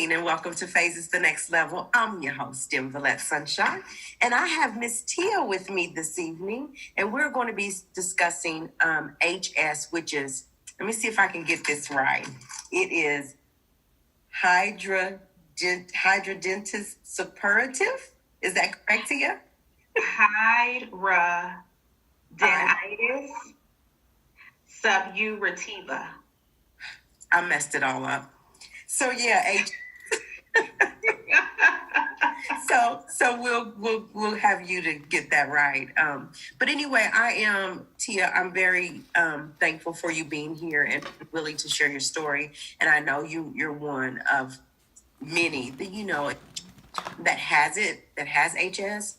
evening and welcome to Phases the Next Level. I'm your host, Dim Villette Sunshine, and I have Miss Tia with me this evening, and we're going to be discussing HS, which is, let me see if I can get this right. It is HIDRADENITIS suppurative. Is that correct, Tia? HIDRADENITIS suppurative. I messed it all up. So yeah, so we'll have you to get that right. But anyway, I am Tia. I'm very thankful for you being here and willing to share your story. And I know you're one of many that that has HS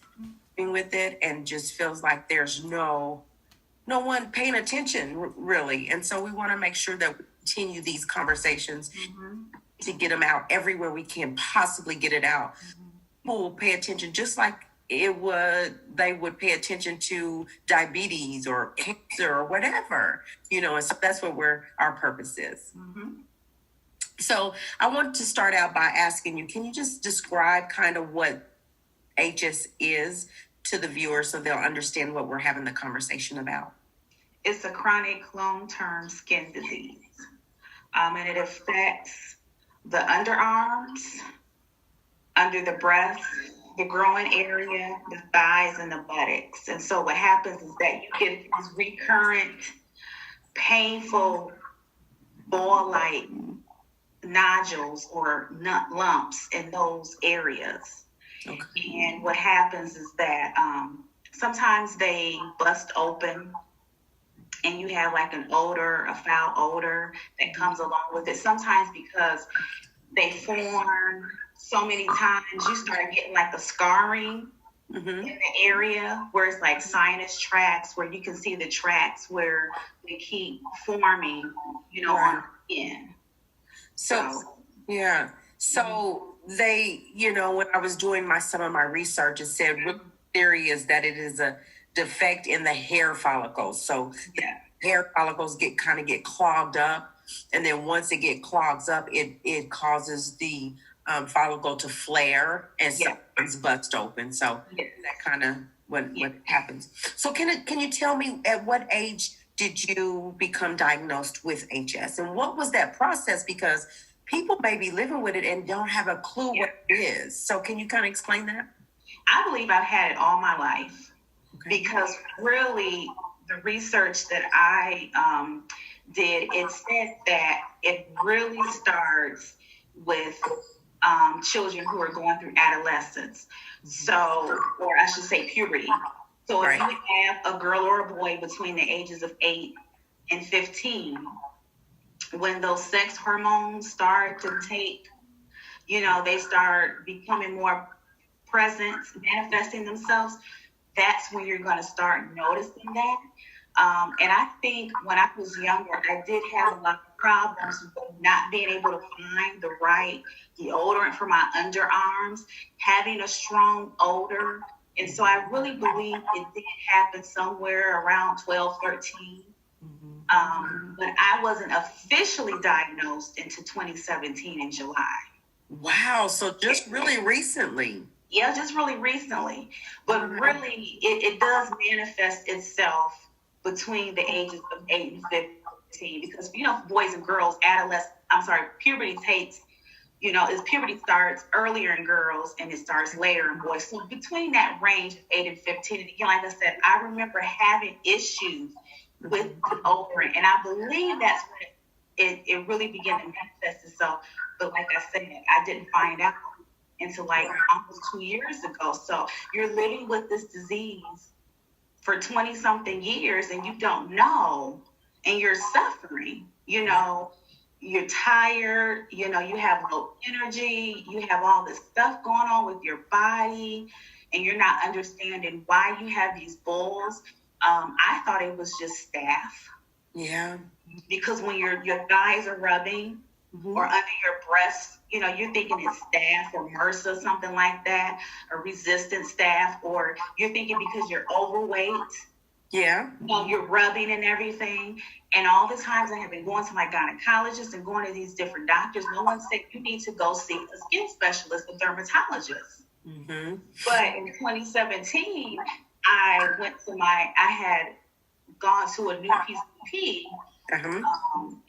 with it, and just feels like there's no one paying attention really. And so we want to make sure that we continue these conversations to get them out everywhere we can possibly get it out. People will pay attention just like they would pay attention to diabetes or cancer or whatever, and so that's what our purpose is. So I want to start out by asking you, can you just describe kind of what HS is to the viewer so they'll understand what we're having the conversation about? It's a chronic long-term skin disease, and it affects the underarms, under the breast, the growing area, the thighs, and the buttocks. And so what happens is that you get these recurrent, painful, ball-like nodules or lumps in those areas. Okay. And what happens is that sometimes they bust open and you have like an odor, a foul odor that comes along with it. Sometimes because they form so many times, you start getting like a scarring in the area where it's like sinus tracts, where you can see the tracts where they keep forming, on the skin. So they, when I was doing some of my research, it said what theory is that it is a defect in the hair follicles. So hair follicles get clogged up, and then once it get clogged up, it causes the follicle to flare and it's bust open. So that kind of what happens. So can you tell me at what age did you become diagnosed with HS, and what was that process? Because people may be living with it and don't have a clue what it is. So can you kind of explain that? I believe I've had it all my life, because really the research that I did, it said that it really starts with children who are going through adolescence. So, or I should say puberty. So if you have a girl or a boy between the ages of 8 and 15, when those sex hormones start to take, they start becoming more present, manifesting themselves, that's when you're going to start noticing that. And I think when I was younger, I did have a lot of problems with not being able to find the right deodorant for my underarms, having a strong odor. And so I really believe it did happen somewhere around 12, 13. But I wasn't officially diagnosed until 2017 in July. Wow. So just really recently. Yeah, just really recently. But really, it does manifest itself between the ages of 8 and 15, because, boys and girls, puberty takes, puberty starts earlier in girls and it starts later in boys. So between that range of 8 and 15, and again, like I said, I remember having issues with the odorant, and I believe that's when it really began to manifest itself. But like I said, I didn't find out until like almost 2 years ago. So you're living with this disease for 20 something years and you don't know, and you're suffering, you're tired, you have low energy, you have all this stuff going on with your body, and you're not understanding why you have these bulls. I thought it was just staph. Yeah. Because when your thighs are rubbing or under your breasts, you're thinking it's staph or MRSA, something like that, or resistant staph, or you're thinking because you're overweight, Yeah. You know, you're rubbing and everything. And all the times I have been going to my gynecologist and going to these different doctors, no one said you need to go see a skin specialist, a dermatologist. Mm-hmm. But in 2017, I had gone to a new PCP,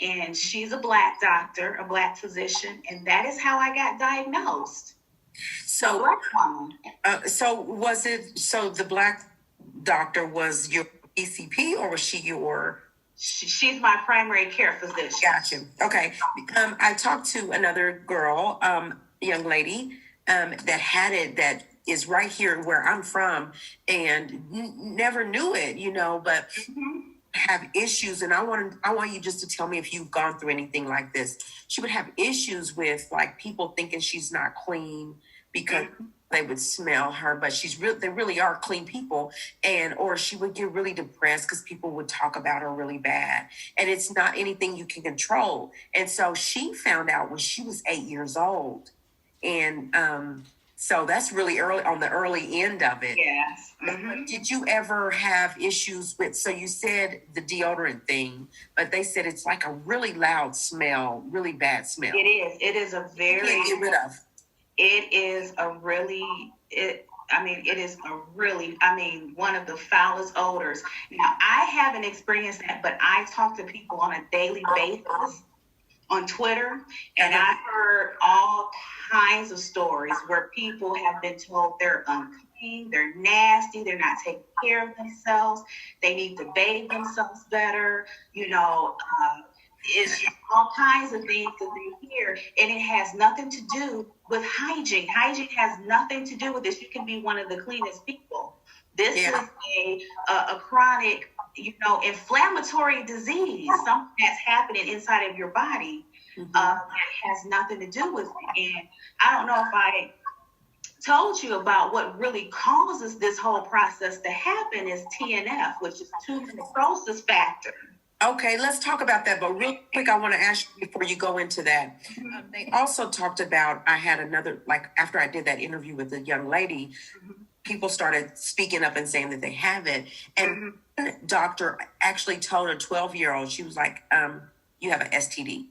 and she's a Black doctor, a Black physician, and that is how I got diagnosed. So, Black woman. So was it, so the Black doctor was your PCP, or was she your? She's my primary care physician. Gotcha. Okay. I talked to another girl, young lady, that had it, that is right here where I'm from, and never knew it, but have issues. And I want you just to tell me if you've gone through anything like this. She would have issues with, like, people thinking she's not clean because they would smell her, but they really are clean people. Or she would get really depressed because people would talk about her really bad, and it's not anything you can control. And so she found out when she was 8 years old. And so that's really early, on the early end of it. Yes. Did you ever have issues with, so you said the deodorant thing, but they said it's like a really loud smell, really bad smell. It is. It is a very. You can't get rid of. It is a really, one of the foulest odors. Now, I haven't experienced that, but I talk to people on a daily basis on Twitter, and I've heard all kinds of stories where people have been told they're unclean, they're nasty, they're not taking care of themselves, they need to bathe themselves better, it's all kinds of things that they hear, and it has nothing to do with hygiene. Hygiene has nothing to do with this. You can be one of the cleanest people. This is a chronic, inflammatory disease, something that's happening inside of your body that has nothing to do with it. And I don't know if I told you about what really causes this whole process to happen is TNF, which is tumor necrosis factor. Okay, let's talk about that. But real quick, I want to ask you before you go into that. They also talked about, I had another, like, after I did that interview with the young lady, people started speaking up and saying that they have it. And one doctor actually told a 12-year-old, she was like, you have an STD.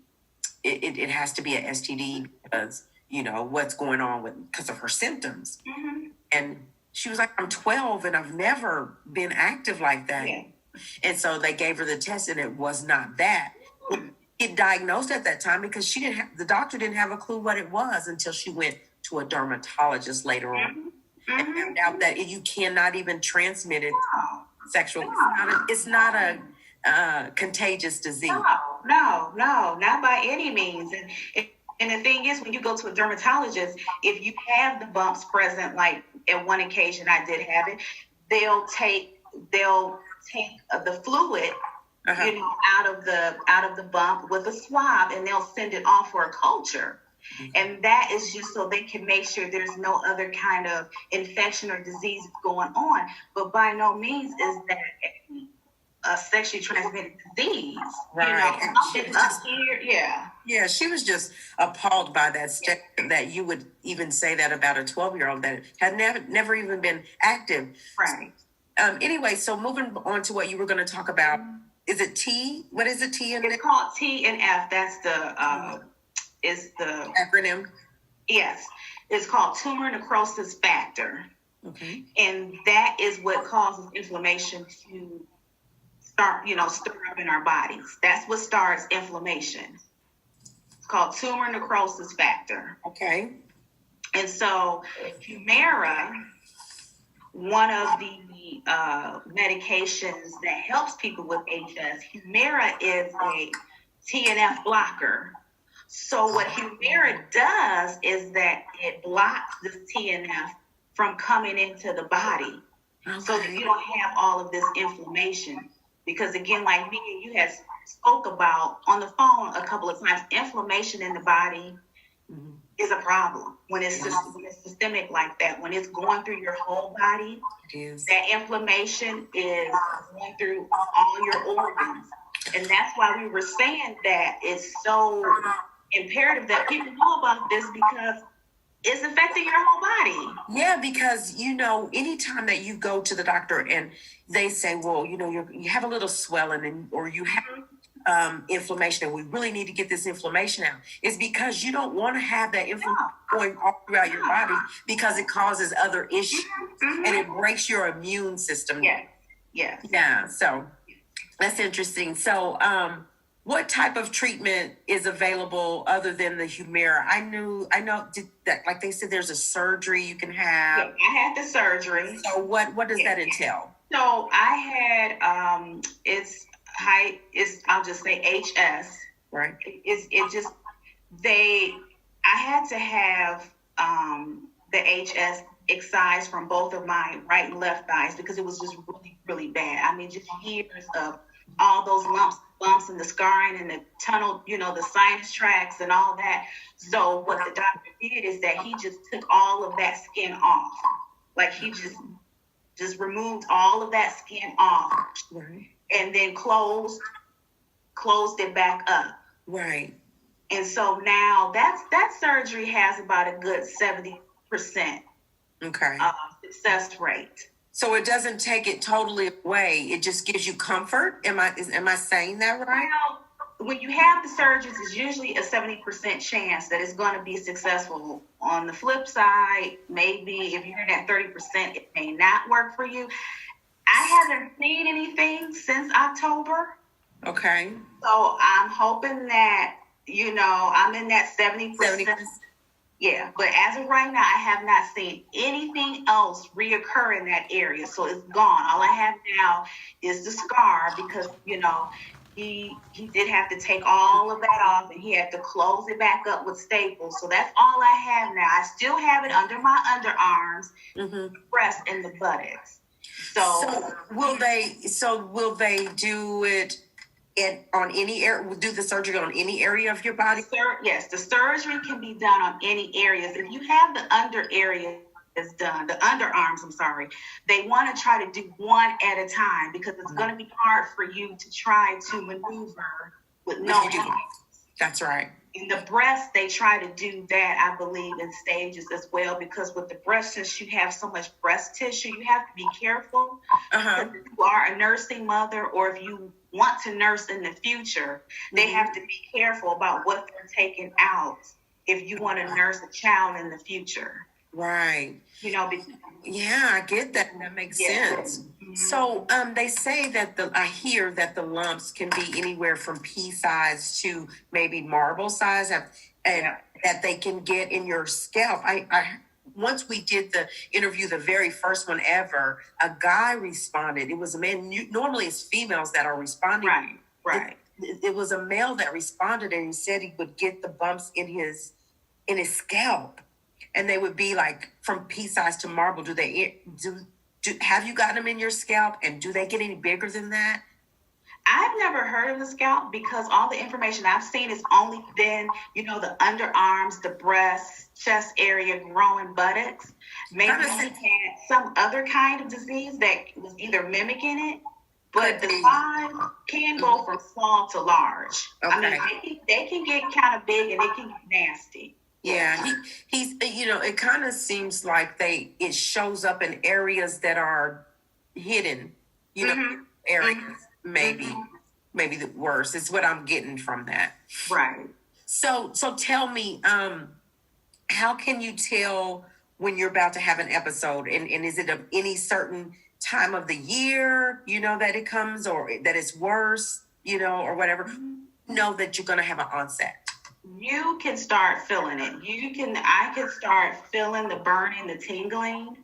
It has to be an STD because, what's going on because of her symptoms. And she was like, I'm 12 and I've never been active like that. Yeah. And so they gave her the test, and it was not that. It diagnosed at that time because the doctor didn't have a clue what it was until she went to a dermatologist later on and found out that you cannot even transmit it sexually. It's not a contagious disease. No, not by any means. And the thing is, when you go to a dermatologist, if you have the bumps present, like at one occasion I did have it, they'll take the fluid, out of the bump with a swab, and they'll send it off for a culture. And that is just so they can make sure there's no other kind of infection or disease going on. But by no means is that a sexually transmitted disease. Right. Yeah, she was just appalled by that step, that you would even say that about a 12-year-old that had never even been active. Right. Anyway, so moving on to what you were going to talk about, is it T? What is it? T and it's called TNF. That's is the acronym. Yes, it's called tumor necrosis factor. Okay. And that is what causes inflammation to start, stir up in our bodies. That's what starts inflammation. It's called tumor necrosis factor. Okay. And so Humira, one of the medications that helps people with HS, Humira is a TNF blocker. So what Humira does is that it blocks this TNF from coming into the body, so that you don't have all of this inflammation. Because again, like me and you had spoke about on the phone a couple of times, inflammation in the body is a problem when it's systemic like that. When it's going through your whole body, that inflammation is going through all your organs. And that's why we were saying that it's so imperative that people know about this, because it's affecting your whole body. Yeah, because anytime that you go to the doctor and they say, well, you have a little swelling or you have inflammation, and we really need to get this inflammation out, it's because you don't want to have that inflammation going all throughout your body, because it causes other issues and it breaks your immune system. Yeah. So that's interesting. So, what type of treatment is available other than the Humira? I know that, like they said, there's a surgery you can have. Yeah, I had the surgery. So what does that entail? So I had I'll just say HS. Right. I had to have the HS excised from both of my right and left thighs because it was just really, really bad. I mean, just years of all those bumps and the scarring and the tunnel, the sinus tracts and all that. So what the doctor did is that he just took all of that skin off. Like he just removed all of that skin off. Right. And then closed it back up. Right. And so now that surgery has about a good 70% success rate. So it doesn't take it totally away. It just gives you comfort. Am I saying that right? Well, when you have the surgeries, it's usually a 70% chance that it's going to be successful. On the flip side, maybe if you're in that 30%, it may not work for you. I haven't seen anything since October. Okay. So I'm hoping that, I'm in that 70%. Yeah, but as of right now, I have not seen anything else reoccur in that area. So it's gone. All I have now is the scar because, he did have to take all of that off and he had to close it back up with staples. So that's all I have now. I still have it under my underarms, the breast, and the buttocks. So will they do it on any area? Do the surgery on any area of your body? Yes, the surgery can be done on any areas. If you have the under area is done, the underarms, they want to try to do one at a time because it's going to be hard for you to try to maneuver with no hands. That's right. In the breast, they try to do that, I believe, in stages as well, because with the breast, since you have so much breast tissue, you have to be careful. If you are a nursing mother or if you want to nurse in the future, they have to be careful about what they're taking out if you want to nurse a child in the future. Right. Yeah, I get that. That makes sense. So they say that I hear that the lumps can be anywhere from pea size to maybe marble size, and that they can get in your scalp. I once we did the interview, the very first one ever, a guy responded. It was a man. Normally it's females that are responding. Right. It was a male that responded, and he said he would get the bumps in his scalp. And they would be like from pea size to marble. Have you gotten them in your scalp? And do they get any bigger than that? I've never heard of the scalp because all the information I've seen has only been, the underarms, the breasts, chest area, growing buttocks. Maybe he had some other kind of disease that was either mimicking it. But the size can go from small to large. Okay. I mean, they can get kind of big and they can get nasty. Yeah, he's it kind of seems like it shows up in areas that are hidden, areas, maybe the worst. It's what I'm getting from that. Right. So tell me, how can you tell when you're about to have an episode? And is it of any certain time of the year, that it comes, or that it's worse, or whatever? Know that you're going to have an onset. You can start feeling it. I can start feeling the burning, the tingling.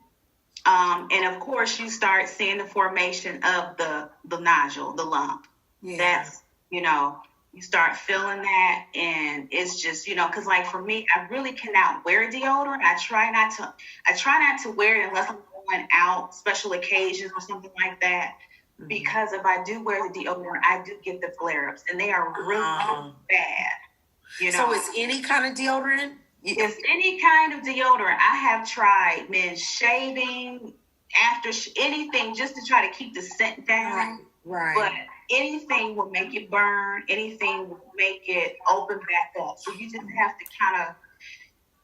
And of course you start seeing the formation of the nodule, the lump. Yeah. That's, you start feeling that. And it's just, because like for me, I really cannot wear deodorant. I try not to wear it unless I'm going out, special occasions or something like that. Because if I do wear the deodorant, I do get the flare-ups and they are really bad. So it's any kind of deodorant? It's any kind of deodorant. I have tried men's shaving, after anything, just to try to keep the scent down. Right. But anything will make it burn. Anything will make it open back up. So you just have to kind of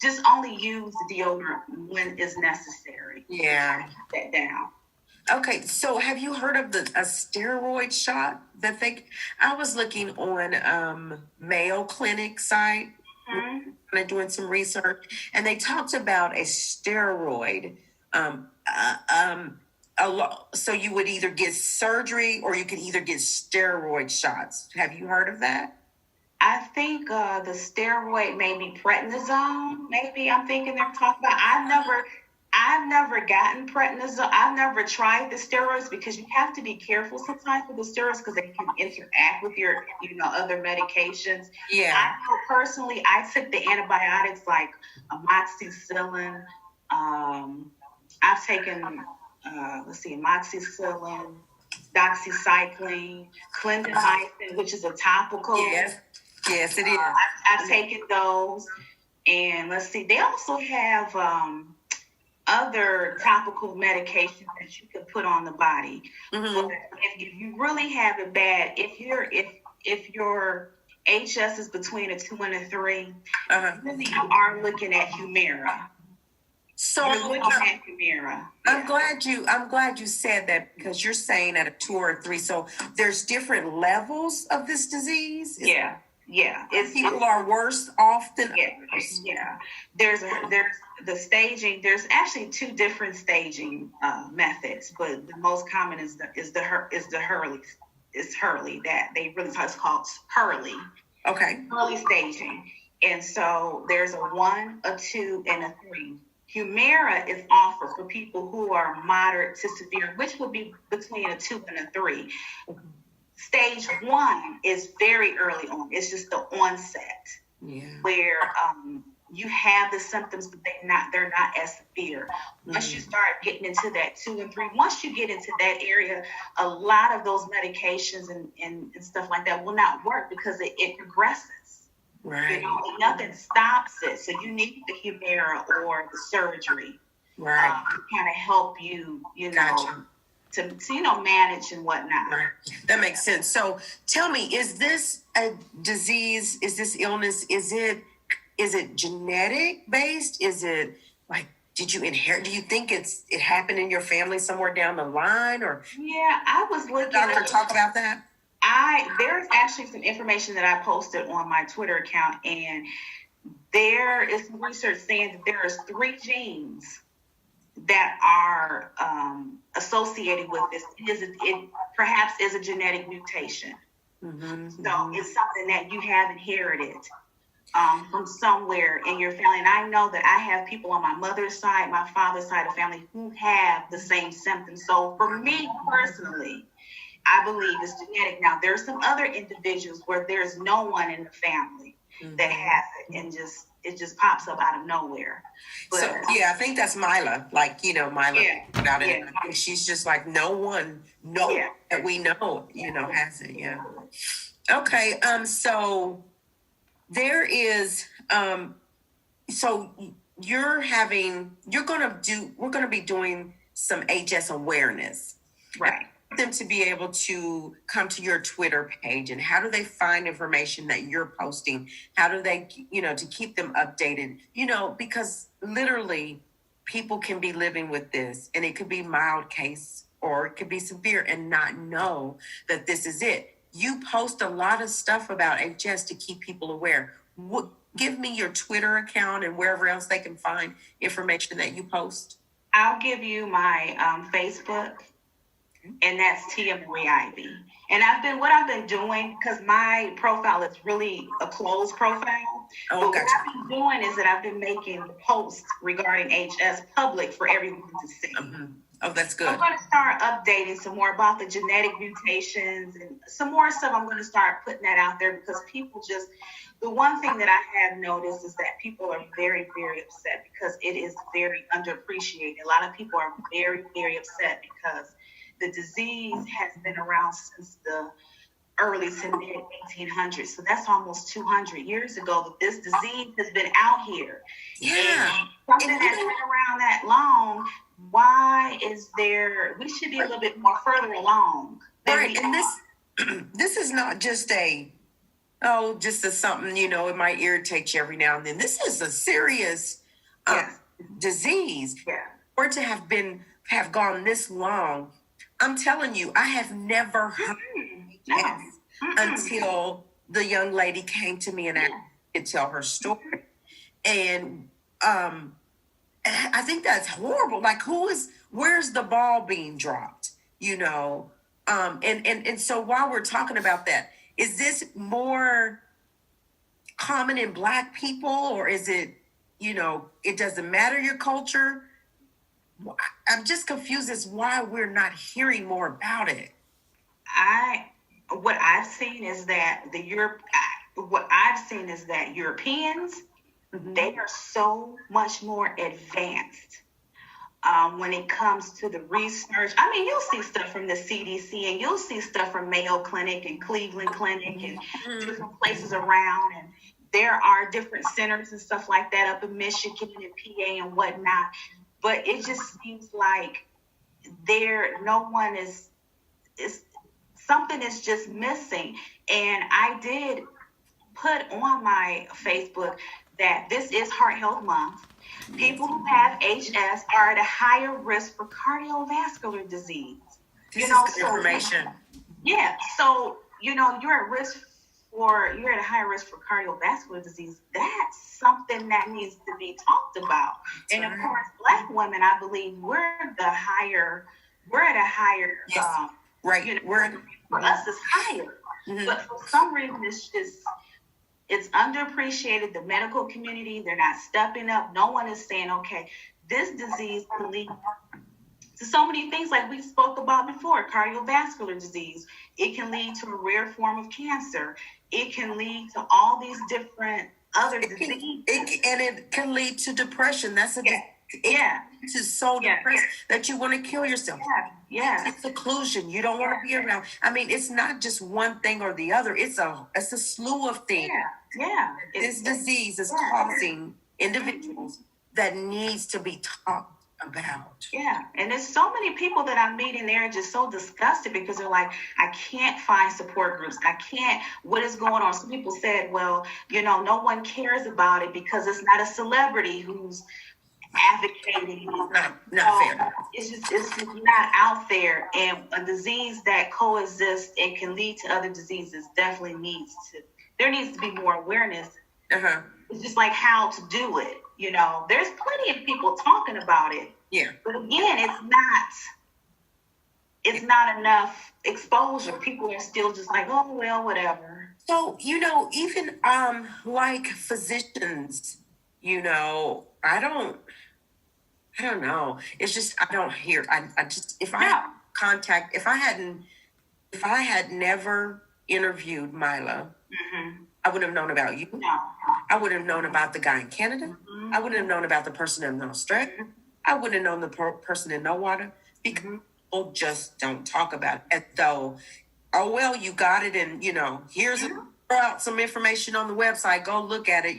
just only use the deodorant when it's necessary. Yeah. That down. Okay, so have you heard of a steroid shot that I was looking on Mayo Clinic site, Mm-hmm. kind of doing some research, and they talked about a steroid. Um, uh, um, so you would either get surgery or you could either get steroid shots. Have you heard of that? I think the steroid may be prednisone. Maybe I'm thinking they're talking about. I've never gotten prednisone. I've never tried the steroids because you have to be careful sometimes with the steroids because they can interact with your, other medications. Yeah. I know personally, I took the antibiotics like amoxicillin. I've taken, amoxicillin, doxycycline, clindamycin, which is a topical. Yes, it is. I've taken those. And let's see, they also have other topical medications that you can put on the body. Mm-hmm. But if you really have it bad, if your HS is between a 2 and a 3, really you are looking at Humira. So you're looking at Humira. I'm glad you said that because you're saying at a 2 or a 3. So there's different levels of this disease. Yeah. People are worse off than others. Yeah. There's the staging. There's actually 2 different staging methods, but the most common is the Hurley. It's Hurley that they really it's called Hurley. Okay. Hurley staging, and so there's a 1, a 2, and a 3. Humira is offered for people who are moderate to severe, which would be between a 2 and a 3. Stage 1 is very early on. It's just the onset, where you have the symptoms, but they're not as severe. Once you start getting into that 2 and 3, once you get into that area, a lot of those medications and stuff like that will not work because it progresses. Right. Nothing stops it. So you need the Humira or the surgery, right, to kind of help you, Gotcha. to manage and whatnot. Right. That makes sense. So tell me, is this a disease? Is this illness? Is it genetic based? Is it like, did you inherit? Do you think it happened in your family somewhere down the line? Or I was looking to talk about that. There's actually some information that I posted on my Twitter account, and there is some research saying that there is 3 genes that are associated with this. It perhaps is a genetic mutation. Mm-hmm. So it's something that you have inherited from somewhere in your family. And I know that I have people on my mother's side, my father's side of family who have the same symptoms. So for me personally, I believe it's genetic. Now, there's some other individuals where there's no one in the family that has it, and it just pops up out of nowhere. But, so I think that's Mila. Like, Mila about it. And she's just like, no one that we know, has it. Yeah. Okay. So there is, so we're going to be doing some HS awareness. Right. Them to be able to come to your Twitter page, and how do they find information that you're posting? How do they, to keep them updated, because literally people can be living with this and it could be mild case or it could be severe and not know that this is it. You post a lot of stuff about HS to keep people aware. Give me your Twitter account and wherever else they can find information that you post. I'll give you my Facebook. And that's Tia Marie Ivy. And what I've been doing, because my profile is really a closed profile. Oh, but gotcha. what I've been doing is that I've been making posts regarding HS public for everyone to see. Mm-hmm. Oh, that's good. I'm going to start updating some more about the genetic mutations and some more stuff. I'm going to start putting that out there because people the one thing that I have noticed is that people are very, very upset because it is very underappreciated. A lot of people are very, very upset because the disease has been around since the early to mid 1800s. So that's almost 200 years ago that this disease has been out here. Yeah. And something that's been around that long, we should be a little bit more further along. Right. And this is not just a Oh, just as something, it might irritate you every now and then. This is a serious Yes. disease. Yeah. For it to have gone this long, I'm telling you, I have never heard No. until the young lady came to me and asked me to tell her story. And I think that's horrible. Like, where's the ball being dropped? And so while we're talking about that, is this more common in Black people, or is it, it doesn't matter your culture? I'm just confused as why we're not hearing more about it. What I've seen is that Europeans, they are so much more advanced when it comes to the research. I mean, you'll see stuff from the CDC, and you'll see stuff from Mayo Clinic and Cleveland Clinic and different places around. And there are different centers and stuff like that up in Michigan and PA and whatnot. But it just seems like something is just missing. And I did put on my Facebook that this is Heart Health Month. People who have HS are at a higher risk for cardiovascular disease. This is good information. Yeah. So, you're at a higher risk for cardiovascular disease. That's something that needs to be talked about. And of course, Black women, I believe we're at a higher, yes. Right. For us, it's higher. Mm-hmm. But for some reason, it's underappreciated. The medical community, they're not stepping up. No one is saying, okay, this disease can lead to so many things like we spoke about before, cardiovascular disease. It can lead to a rare form of cancer. It can lead to all these different other diseases. It can lead to depression. That's a to so depressed that you want to kill yourself. It's seclusion. You don't want to be around. I mean, it's not just one thing or the other. It's a slew of things. This disease is causing individuals that needs to be talked about. And there's so many people that I'm meeting there are just so disgusted because they're like, I can't find support groups. What is going on? Some people said, well, no one cares about it because it's not a celebrity who's advocating. Not fair. It's just not out there. And a disease that coexists and can lead to other diseases definitely there needs to be more awareness. It's just like how to do it. There's plenty of people talking about it. But again, it's not enough exposure. People are still just like, oh, well, whatever. So, even like physicians, I don't know. It's just, I don't hear. I just, if I had never interviewed Mila, I wouldn't have known about you. No. I wouldn't have known about the guy in Canada. I wouldn't have known about the person in Australia. I wouldn't have known the person in No Water because people just don't talk about it as though, oh, well, you got it. And, here's some information on the website. Go look at it,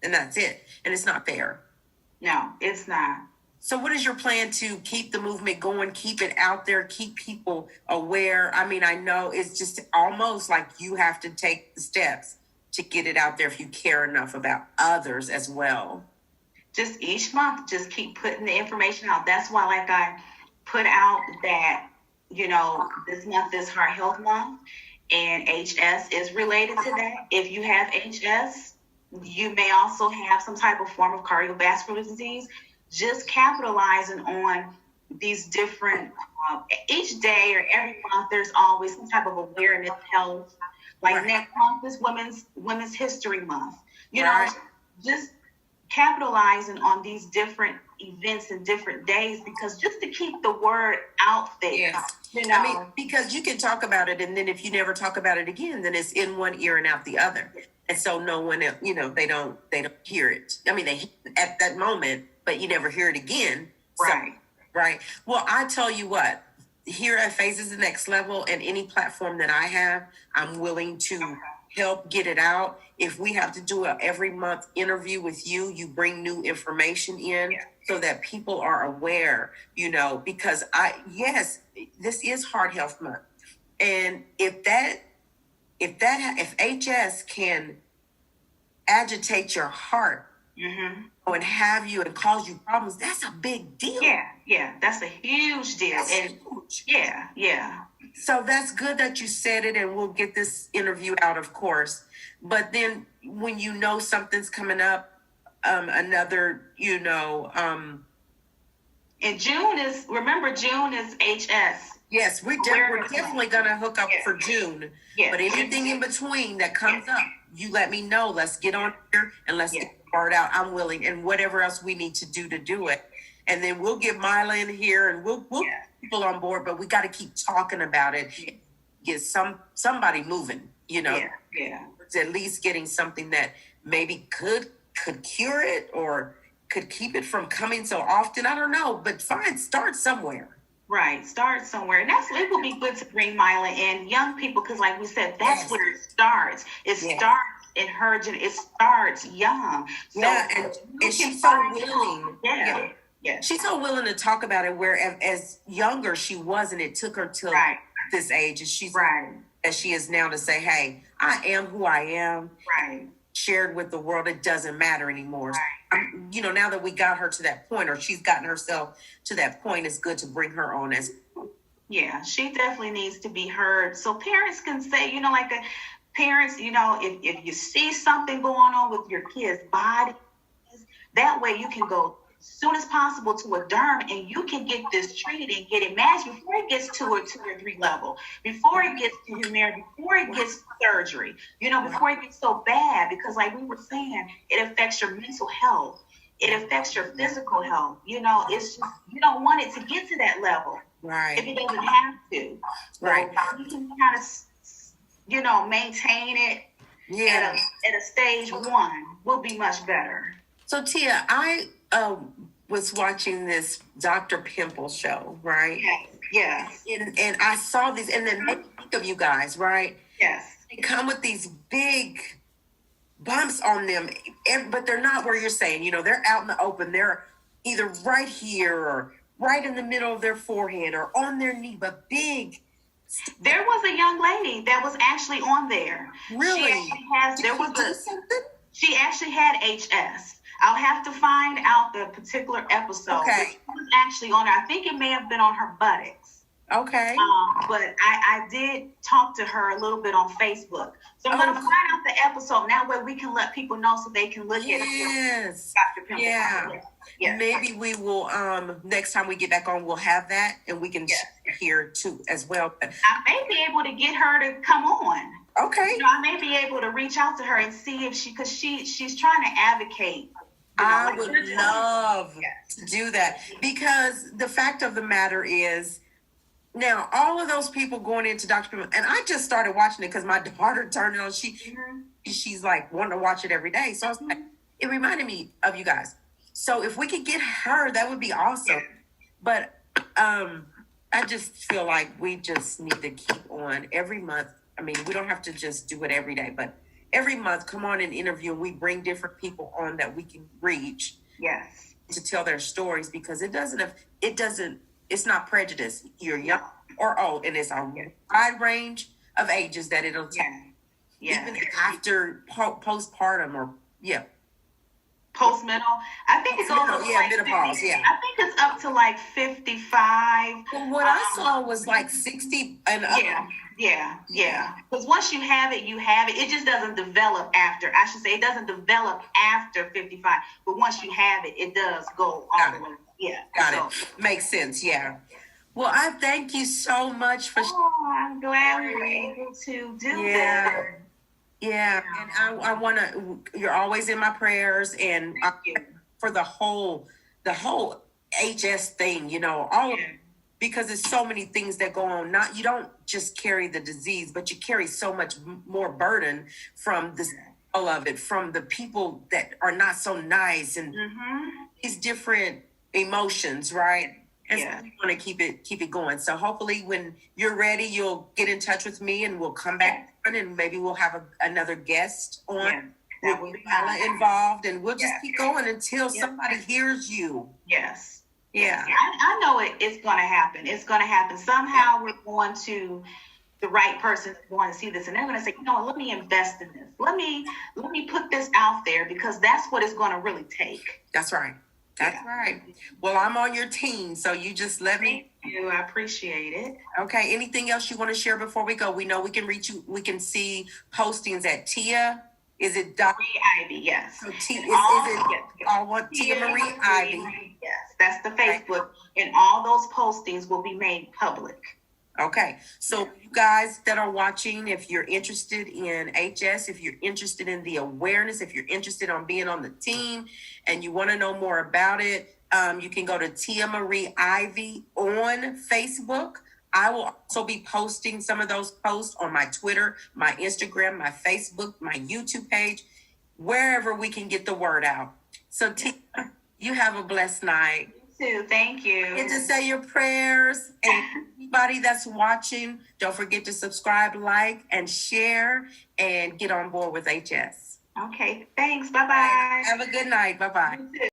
and that's it. And it's not fair. No, it's not. So what is your plan to keep the movement going, keep it out there, keep people aware? I mean, I know it's just almost like you have to take the steps to get it out there if you care enough about others as well. Just each month, just keep putting the information out. That's why, like I put out that, this month is Heart Health Month, and HS is related to that. If you have HS, you may also have some type of form of cardiovascular disease. Just capitalizing on these different, each day or every month, there's always some type of awareness, health. Like next month is Women's History Month. Just capitalizing on these different events and different days, because just to keep the word out there. I mean, because you can talk about it, and then if you never talk about it again, then it's in one ear and out the other. And so no one, they don't hear it. I mean, they hear it at that moment, but you never hear it again. Right. Well, I tell you what, here at Phases the Next Level and any platform that I have, I'm willing to help get it out. If we have to do a every month interview with you, you bring new information in so that people are aware, because this is Heart Health Month. And if that if HS can agitate your heart and have you and cause you problems, that's a big deal. Yeah, that's a huge deal. That's and huge. Yeah. So that's good that you said it, and we'll get this interview out, of course. But then when you know something's coming up, another, and June is HS. Yes, we're definitely going to hook up for June. Yeah. But anything in between that comes up, you let me know. Let's get on here and let's get the word out. I'm willing, and whatever else we need to do it. And then we'll get Mila in here, and we'll get people on board. But we got to keep talking about it. Get somebody moving. It's at least getting something that maybe could cure it or could keep it from coming so often. I don't know, but fine, start somewhere. Right, start somewhere. And it will be good to bring Mila in, young people, because like we said, that's where it starts. It starts in her, it starts young. So and she's so willing. Yeah. She's so willing to talk about it, where as younger she wasn't. It took her till this age, and she's as she is now, to say, hey, I am who I am. Right. Shared with the world, it doesn't matter anymore. Now that we got her to that point, or she's gotten herself to that point, it's good to bring her on as. Yeah, she definitely needs to be heard. So parents can say, like the parents, if you see something going on with your kid's body, that way you can go as soon as possible to a derm, and you can get this treated and get it managed before it gets to a 2 or 3 level, before it gets to Humira, before it gets to surgery, before it gets so bad, because like we were saying, it affects your mental health. It affects your physical health. It's just, you don't want it to get to that level. Right. If it doesn't have to. Right. So you can kind of, maintain it at a stage 1 will be much better. So Tia, I was watching this Dr. Pimple show, right? Yes. And I saw these, and then make me think of you guys, right? Yes. They come with these big bumps on them, but they're not where you're saying, they're out in the open. They're either right here or right in the middle of their forehead or on their knee, but big. There was a young lady that was actually on there. Really? She actually had HS. I'll have to find out the particular episode. Okay. She was actually on her. I think it may have been on her buttocks. Okay. But I did talk to her a little bit on Facebook. So I'm going to find out the episode. Now where we can let people know so they can look at it. Dr. Pimple. Yeah. Maybe we will, next time we get back on, we'll have that, and we can hear too as well. I may be able to get her to come on. Okay. I may be able to reach out to her and see if because she's trying to advocate. I would love to do that, because the fact of the matter is, now all of those people going into Dr. Pimple, and I just started watching it because my daughter turned it on. She's like wanting to watch it every day. So I was like, it reminded me of you guys. So if we could get her, that would be awesome. But I just feel like we just need to keep on every month. I mean, we don't have to just do it every day, but every month, come on and interview. We bring different people on that we can reach. Yes. To tell their stories, because it's not prejudice. You're young or old, and it's a wide range of ages that it'll take. Even after postpartum or postmental. I think it's over menopause. Yeah, I think it's up to like 55. Well, what I saw was like 60 and up. Yeah. Because once you have it, you have it. It just doesn't develop after. I should say it doesn't develop after 55. But once you have it, it does go all the way. Yeah. Got it. Makes sense. Yeah. Well, I thank you so much for. I'm glad we were able to do that. Yeah, and I want to. You're always in my prayers, and for the whole HS thing, all of it, because there's so many things that go on. You don't just carry the disease, but you carry so much more burden from all of it, from the people that are not so nice, and these different emotions, right? And so we want to keep it going. So hopefully when you're ready, you'll get in touch with me, and we'll come back and maybe we'll have another guest on with Mila involved, and we'll just keep going until somebody hears you. Yes. Yeah. I know it's going to happen. It's going to happen. Somehow we're going to the right person is going to see this, and they're going to say, you know what, let me invest in this. Let me put this out there, because that's what it's going to really take. That's right. That's right. Well, I'm on your team, so you just let me. Thank you. I appreciate it. Okay. Anything else you want to share before we go? We know we can reach you. We can see postings at Tia. Is it Marie Ivy? Yes. So Tia Tia Marie Ivy. Yes, that's the Facebook, and all those postings will be made public. Okay, so you guys that are watching, if you're interested in HS, if you're interested in the awareness, if you're interested on being on the team and you want to know more about it, you can go to Tia Marie Ivy on Facebook. I will also be posting some of those posts on my Twitter, my Instagram, my Facebook, my YouTube page, wherever we can get the word out. So Tia, you have a blessed night. You too. Thank you. And to say your prayers. And anybody that's watching, don't forget to subscribe, like, and share, and get on board with HS. Okay, thanks. Bye-bye. Have a good night. Bye-bye. You too.